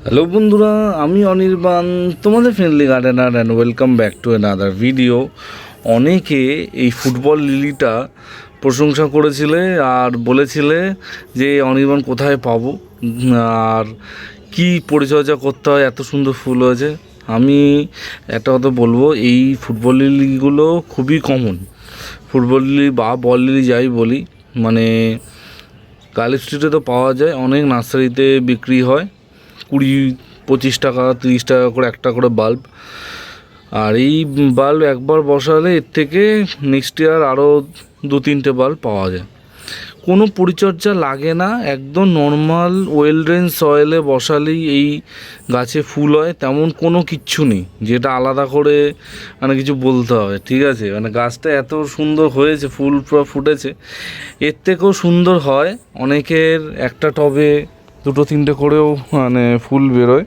Hello বন্ধুরা, আমি অনির্বাণ, তোমাদের friendly gardener and welcome back to another video. অনেকে এই ফুটবল লিলিটা প্রশংসা করেছিলে আর বলেছিলে যে অনির্বাণ কোথায় পাবো আর কি পরিচর্যা করতে হয়, এত সুন্দর ফুল হয়েছে। আমি একটা কথা বলবো, এই ফুটবল লিলিগুলো খুবই কমন। ফুটবল লিলি বা বল লিলি যাই বলি, মানে গার্লিক স্ট্রিটে তো পাওয়া যায়, অনেক নার্সারিতে বিক্রি হয় 20-25 টাকা 30 টাকা করে একটা করে বাল্ব। আর এই বাল্ব একবার বসালে এর থেকে নেক্সট ইয়ার আরও 2-3টে বাল্ব পাওয়া যায়। কোনো পরিচর্যা লাগে না, একদম নর্মাল ওয়েল ড্রেন সয়েলে বসালেই এই গাছে ফুল হয়। তেমন কোনো কিচ্ছু নেই যেটা আলাদা করে মানে কিছু বলতে হবে, ঠিক আছে? মানে গাছটা এত সুন্দর হয়েছে, ফুল পুরো ফুটেছে, এর থেকেও সুন্দর হয়। অনেকের একটা টবে 2-3টে করেও মানে ফুল বেরোয়,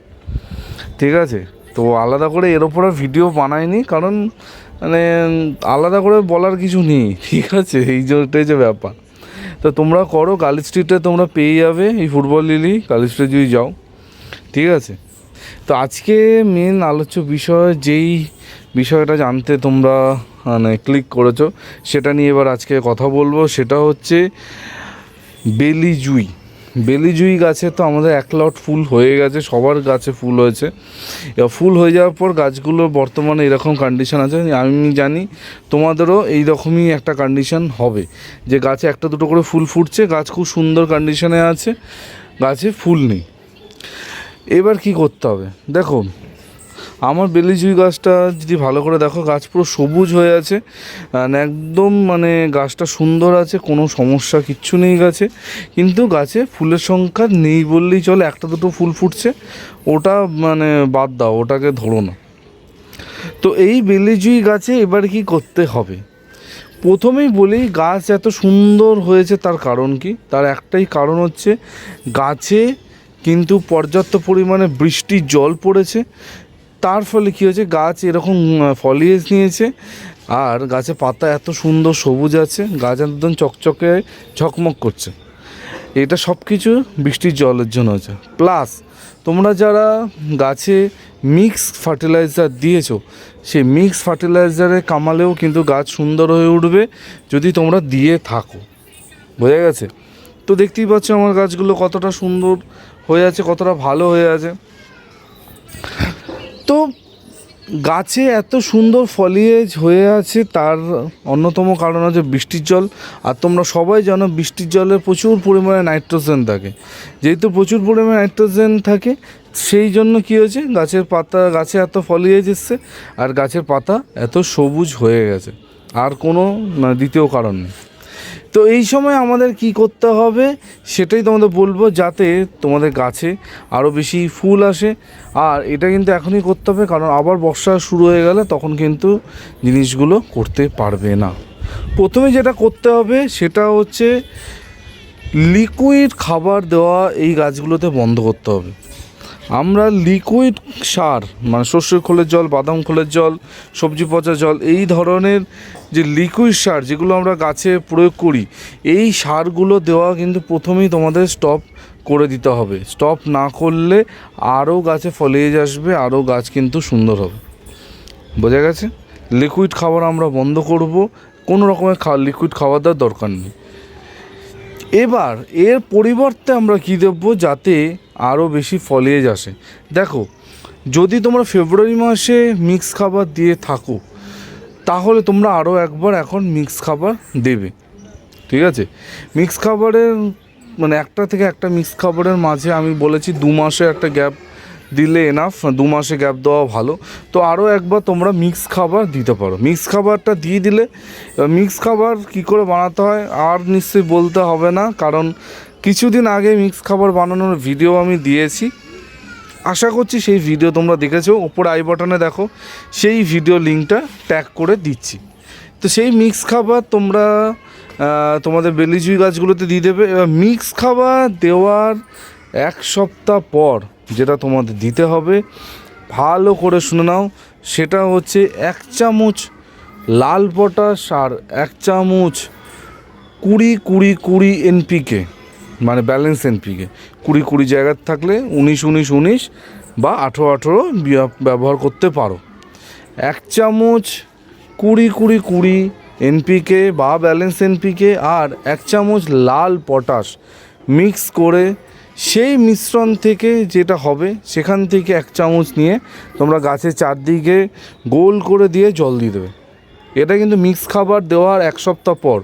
ঠিক আছে? তো আলাদা করে এর ওপর ভিডিও বানাইনি, কারণ মানে আলাদা করে বলার কিছু নেই, ঠিক আছে? এইটাই যে ব্যাপার। তো তোমরা করো, গার্লিক স্ট্রিটে তোমরা পেয়ে যাবে এই ফুটবল লিলি, গার্লিক স্ট্রিটে যদি যাও, ঠিক আছে? তো আজকে মেন আলোচ্য বিষয়, যেই বিষয়টা জানতে তোমরা মানে ক্লিক করেছো, সেটা নিয়ে এবার আজকে কথা বলবো। সেটা হচ্ছে বেলি জুই। বেলি জুই গাছে তো আমাদের এক লট ফুল হয়ে গেছে, সবার গাছে ফুল হয়েছে। এবার ফুল হয়ে যাওয়ার পর গাছগুলোর বর্তমানে এরকম কন্ডিশন আছে, আমি জানি তোমাদেরও এই রকমই একটা কন্ডিশন হবে, যে গাছে একটা দুটো করে ফুল ফুটছে, গাছ খুব সুন্দর কন্ডিশনে আছে, গাছে ফুল নেই। এবার কি করতে হবে দেখো, আমার বেলি জুই গাছটা যদি ভালো করে দেখো, গাছ পুরো সবুজ হয়ে আছে, একদম মানে গাছটা সুন্দর আছে, কোনো সমস্যা কিচ্ছু নেই গাছে। কিন্তু গাছে ফুলের সংখ্যা নেই বললেই চলে, একটা দুটো ফুল ফুটছে, ওটা মানে বাদ দাও, ওটাকে ধরো না। তো এই বেলি জুই গাছে এবার কি করতে হবে, প্রথমেই বলি, গাছ এত সুন্দর হয়েছে তার কারণ কি? তার একটাই কারণ হচ্ছে গাছে কিন্তু পর্যাপ্ত পরিমাণে বৃষ্টির জল পড়েছে। তার ফলে কী হয়েছে, গাছ এরকম ফলিয়েজ নিয়েছে, আর গাছে পাতা এত সুন্দর সবুজ আছে, গাছ একদম চকচকে ঝকমক করছে। এটা সব কিছু বৃষ্টির জলের জন্য হচ্ছে। প্লাস তোমরা যারা গাছে মিক্স ফার্টিলাইজার দিয়েছো, সেই মিক্স ফার্টিলাইজারে কামালেও কিন্তু গাছ সুন্দর হয়ে উঠবে, যদি তোমরা দিয়ে থাকো। বোঝা গেছে? তো দেখতেই পাচ্ছ আমার গাছগুলো কতটা সুন্দর হয়ে আছে, কতটা ভালো হয়ে আছে। তো গাছে এত সুন্দর ফলিয়েজ হয়ে আছে, তার অন্যতম কারণ হচ্ছে বৃষ্টির জল। আর তোমরা সবাই জানো বৃষ্টির জলে প্রচুর পরিমাণে নাইট্রোজেন থাকে। যেহেতু প্রচুর পরিমাণে নাইট্রোজেন থাকে, সেই জন্য কী হয়েছে, গাছের পাতা, গাছে এত ফলিয়েজ এসছে, আর গাছের পাতা এত সবুজ হয়ে গেছে। আর কোনো দ্বিতীয় কারণ নেই। তো এই সময় আমাদের কি করতে হবে সেটাই তোমাদের বলবো, যাতে তোমাদের গাছে আরও বেশি ফুল আসে। আর এটা কিন্তু এখনই করতে হবে, কারণ আবার বর্ষা শুরু হয়ে গেলে তখন কিন্তু জিনিসগুলো করতে পারবে না। প্রথমে যেটা করতে হবে সেটা হচ্ছে লিকুইড খাবার দেওয়া এই গাছগুলোতে বন্ধ করতে হবে। আমরা লিকুইড সার, মানে সর্ষের খোলের জল, বাদাম খোলের জল, সবজি পচা জল, এই ধরনের যে লিকুইড সার যেগুলো আমরা গাছে প্রয়োগ করি, এই সারগুলো দেওয়া কিন্তু প্রথমেই তোমাদের স্টপ করে দিতে হবে। স্টপ না করলে আরও গাছে ফলিয়েজ আসবে, আরও গাছ কিন্তু সুন্দর হবে। বোঝা গেছে? লিকুইড খাবার আমরা বন্ধ করব, কোনো রকমের লিকুইড খাবার দেওয়ার দরকার নেই। এবার এর পরিবর্তে আমরা কী দেবো যাতে আরও বেশি ফলিয়েজ আসে? দেখো, যদি তোমরা ফেব্রুয়ারি মাসে মিক্স খাবার দিয়ে থাকো, তাহলে তোমরা আরও একবার এখন মিক্স খাবার দেবে, ঠিক আছে? মিক্স খাবারের মানে একটা থেকে একটা মিক্স খাবারের মাঝে আমি বলেছি 2 মাসে একটা গ্যাপ দিলে এনাফ, 2 মাসে গ্যাপ দেওয়া ভালো। তো আরও একবার তোমরা মিক্স খাবার দিতে পারো। মিক্স খাবারটা দিয়ে দিলে, মিক্স খাবার কী করে বানাতে হয় আর নিশ্চয়ই বলতে হবে না, কারণ কিছুদিন আগে মিক্স খাবার বানানোর ভিডিও আমি দিয়েছি। আশা করছি সেই ভিডিও তোমরা দেখেছো, ওপরে আই বাটনে দেখো, সেই ভিডিও লিঙ্কটা ট্যাগ করে দিচ্ছি। তো সেই মিক্স খাবার তোমরা তোমাদের বেলি জুই গাছগুলোতে দিয়ে দেবে। এবার মিক্স খাবার দেওয়ার 1 সপ্তাহ পর যেটা তোমাদের দিতে হবে, ভালো করে শুনে নাও, সেটা হচ্ছে 1 চামচ লাল পটাশ আর 1 চামচ 20-20-20 NPK। মানে ব্যালেন্স এনপিকে 20-20 জায়গার থাকলে 19-19-19 বা 18-18 ব্যবহার করতে পারো। 1 চামচ 20-20-20 এনপিকে বা ব্যালেন্স এনপিকে আর 1 চামচ লাল পটাশ মিক্স করে সেই মিশ্রণ থেকে যেটা হবে সেখান থেকে 1 চামচ নিয়ে তোমরা গাছের চারদিকে গোল করে দিয়ে জল দিয়ে দেবে। এটা কিন্তু মিক্স খাবার দেওয়ার 1 সপ্তাহ পর।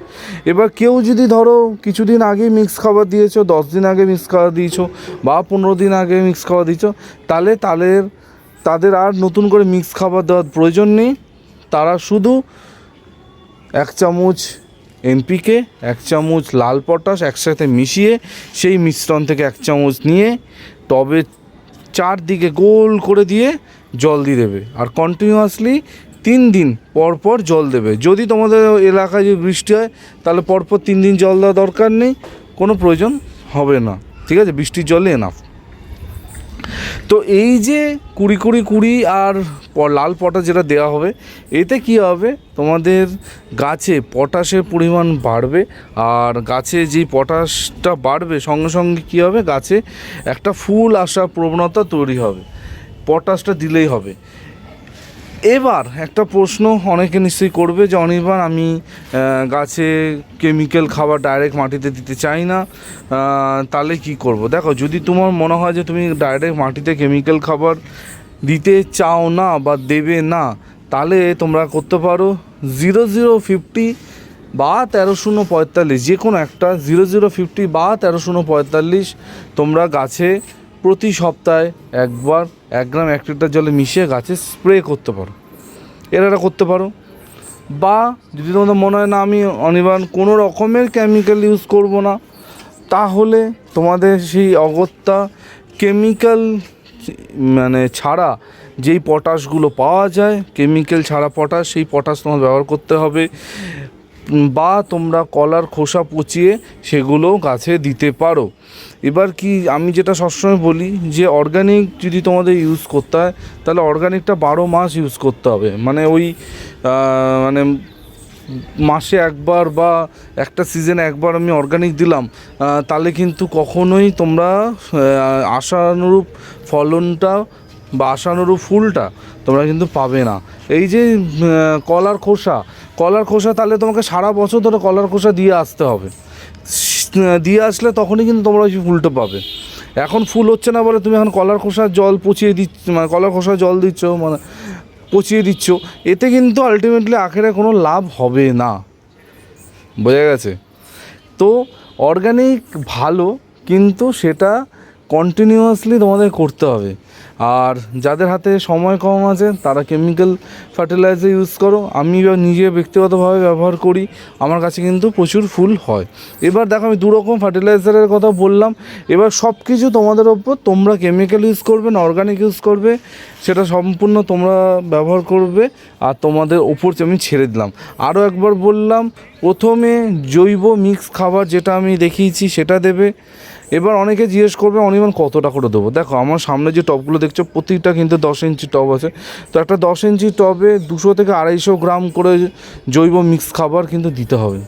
এবার কেউ যদি ধরো কিছুদিন আগে মিক্স খাবার দিয়েছো, 10 দিন আগে মিক্স খাবার দিয়েছো বা 15 দিন আগে মিক্স খাবার দিয়েছো, তাহলে তাদের আর নতুন করে মিক্স খাবার দেওয়ার প্রয়োজন নেই। তারা শুধু 1 চামচ এনপিকে 1 চামচ লাল পটাশ একসাথে মিশিয়ে সেই মিশ্রণ থেকে 1 চামচ নিয়ে টবে চারদিকে গোল করে দিয়ে জল দিয়ে দেবে। আর কন্টিনিউয়াসলি 3 দিন পর পর জল দেবে। যদি তোমাদের এলাকায় যদি বৃষ্টি হয় তাহলে পরপর 3 দিন জল দেওয়া দরকার নেই, কোনো প্রয়োজন হবে না, ঠিক আছে? বৃষ্টির জলে এনাফ। তো এই যে 20-20-20 আর লাল পটাশ যেটা দেওয়া হবে, এতে কি হবে, তোমাদের গাছে পটাশের পরিমাণ বাড়বে। আর গাছে যেই পটাশটা বাড়বে সঙ্গে সঙ্গে কী হবে, গাছে একটা ফুল আসার প্রবণতা তৈরি হবে, পটাশটা দিলেই হবে। এবার একটা প্রশ্ন অনেকে নিশ্চয়ই করবে যে অনির্বাণ, আমি গাছে কেমিক্যাল খাবার ডাইরেক্ট মাটিতে দিতে চাই না, তাহলে কি করব? দেখো, যদি তোমার মনে হয় যে তুমি ডাইরেক্ট মাটিতে কেমিক্যাল খাবার দিতে চাও না বা দেবে না, তাহলে তোমরা করতে পারো 0050 বা 13-0-45, যে কোনো একটা 0050 বা 13-0-45 তোমরা গাছে প্রতি সপ্তাহে একবার 1 গ্রাম 1 লিটার জলে মিশিয়ে গাছে স্প্রে করতে পারো, এটা করতে পারো। বা যদি তোমাদের মনে হয় না আমি অনির্বাণ কোনো রকমের কেমিক্যাল ইউজ করব না, তাহলে তোমাদের সেই অগত্যা কেমিক্যাল মানে ছাড়া যেই পটাশগুলো পাওয়া যায়, কেমিক্যাল ছাড়া পটাশ, সেই পটাশ তোমার ব্যবহার করতে হবে। বা তোমরা কলার খোসা পচিয়ে সেগুলো গাছে দিতে পারো। এবার কি, আমি যেটা সবসময় বলি যে অর্গানিক যদি তোমাদের ইউজ করতে হয় তাহলে অর্গানিকটা 12 মাস ইউজ করতে হবে। মানে ওই মানে মাসে একবার বা একটা সিজনে একবার আমি অর্গানিক দিলাম, তাহলে কিন্তু কখনোই তোমরা আশানুরূপ ফলনটা বা আশানুরূপ ফুলটা তোমরা কিন্তু পাবে না। এই যে কলার খোসা তাহলে তোমাকে সারা বছর ধরে কলার খোসা দিয়ে আসতে হবে, দিয়ে আসলে তখনই কিন্তু তোমরা ওই ফুলটা পাবে। এখন ফুল হচ্ছে না বলে তুমি এখন কলার খোসার জল পচিয়ে দিচ্ছ, মানে কলার খোসার জল দিচ্ছ, মানে পচিয়ে দিচ্ছ, এতে কিন্তু আলটিমেটলি আখেরে কোনো লাভ হবে না। বোঝা গেছে? তো অর্গানিক ভালো, কিন্তু সেটা কন্টিনিউয়াসলি তোমাদের করতে হবে। আর যাদের হাতে সময় কম আছে তারা কেমিক্যাল ফার্টিলাইজার ইউজ করো। আমি নিজে ব্যক্তিগতভাবে ব্যবহার করি, আমার কাছে কিন্তু প্রচুর ফুল হয়। এবার দেখো, আমি 2 রকম ফার্টিলাইজারের কথা বললাম। এবার সব কিছু তোমাদের ওপর, তোমরা কেমিক্যাল ইউজ করবে না অর্গানিক ইউজ করবে সেটা সম্পূর্ণ তোমরা ব্যবহার করবে, আর তোমাদের ওপর আমি ছেড়ে দিলাম। আরও একবার বললাম, প্রথমে জৈব মিক্স খাবার যেটা আমি দেখিয়েছি সেটা দেবে। এবার অনেকে জিজ্ঞেস করবে অনির্বাণ কতটা করে দেবো? দেখো, আমার সামনে যে টবগুলো দেখছো প্রতিটা কিন্তু 10 ইঞ্চি টব আছে। তো একটা 10 ইঞ্চি টবে 200 থেকে 250 গ্রাম করে জৈব মিক্স খাবার কিন্তু দিতে হবে।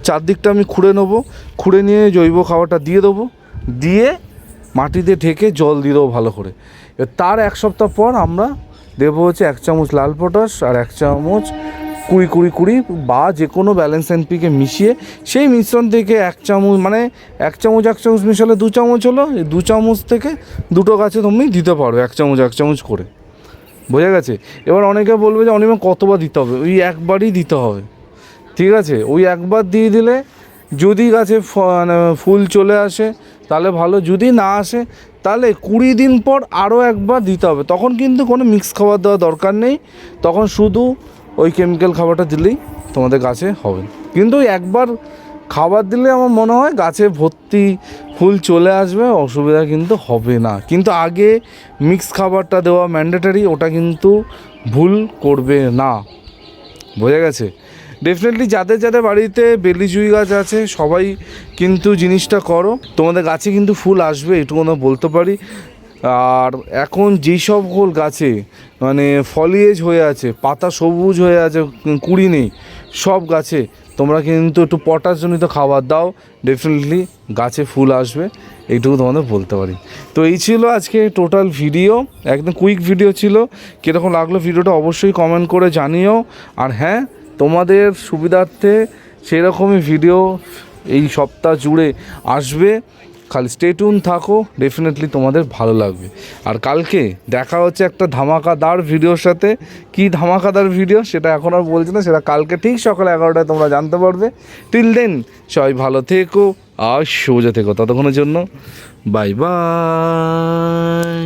চারদিকটা আমি খুঁড়ে নেবো, খুঁড়ে নিয়ে জৈব খাবারটা দিয়ে দেবো, দিয়ে মাটিতে ঢেকে জল দিয়ে দেবো ভালো করে। তার 1 সপ্তাহ পর আমরা দেবো হচ্ছে 1 চামচ লাল পটাশ আর 1 চামচ 20-20-20 বা যে কোনো ব্যালেন্স এনপিকে মিশিয়ে সেই মিশ্রণ থেকে 1 চামচ, মানে 1 চামচ মিশালে 2 চামচ হলো, 2 চামচ থেকে 2টো গাছে তুমি দিতে পারো 1 চামচ করে। বোঝা গেছে? এবার অনেকে বলবে যে অনির্বাণ কতবার দিতে হবে? ওই একবারই দিতে হবে, ঠিক আছে? ওই একবার দিয়ে দিলে যদি গাছে ফুল চলে আসে তাহলে ভালো, যদি না আসে তাহলে 20 দিন পর আরও একবার দিতে হবে। তখন কিন্তু কোনো মিক্স খাবার দেওয়া দরকার নেই, তখন শুধু ওই কেমিক্যাল খাবারটা দিলেই তোমাদের গাছে হবে। কিন্তু একবার খাবার দিলে আমার মনে হয় গাছে ভর্তি ফুল চলে আসবে, অসুবিধা কিন্তু হবে না। কিন্তু আগে মিক্স খাবারটা দেওয়া ম্যান্ডেটারি, ওটা কিন্তু ভুল করবে না। বোঝা গেছে? ডেফিনেটলি যাদের বাড়িতে বেলি জুই গাছ আছে সবাই কিন্তু জিনিসটা করো, তোমাদের গাছে কিন্তু ফুল আসবে, এটুকু আমরা বলতে পারি। আর এখন যেই সব গাছে মানে ফলিয়েজ হয়ে আছে, পাতা সবুজ হয়ে আছে, কুড়ি নেই, সব গাছে তোমরা কিন্তু একটু পটাশজনিত খাবার দাও, ডেফিনেটলি গাছে ফুল আসবে, এইটুকু তোমাদের বলতে পারি। তো এই ছিল আজকে টোটাল ভিডিও, একদম কুইক ভিডিও ছিল। কীরকম লাগলো ভিডিওটা অবশ্যই কমেন্ট করে জানিও। আর হ্যাঁ, তোমাদের সুবিধার্থে সেরকমই ভিডিও এই সপ্তাহ জুড়ে আসবে, খালি স্টে টিউন থাকো, ডেফিনেটলি তোমাদের ভালো লাগবে। আর কালকে দেখা হচ্ছে একটা ধামাকাদার ভিডিওর সাথে। কি ধামাকাদার ভিডিও সেটা এখন আর বলছি না, সেটা কালকে ঠিক সকাল 11টায় তোমরা জানতে পারবে। টিল দেন সবাই ভালো থেকো আর সোজা থেকো, ততক্ষণের জন্য বাই বাই।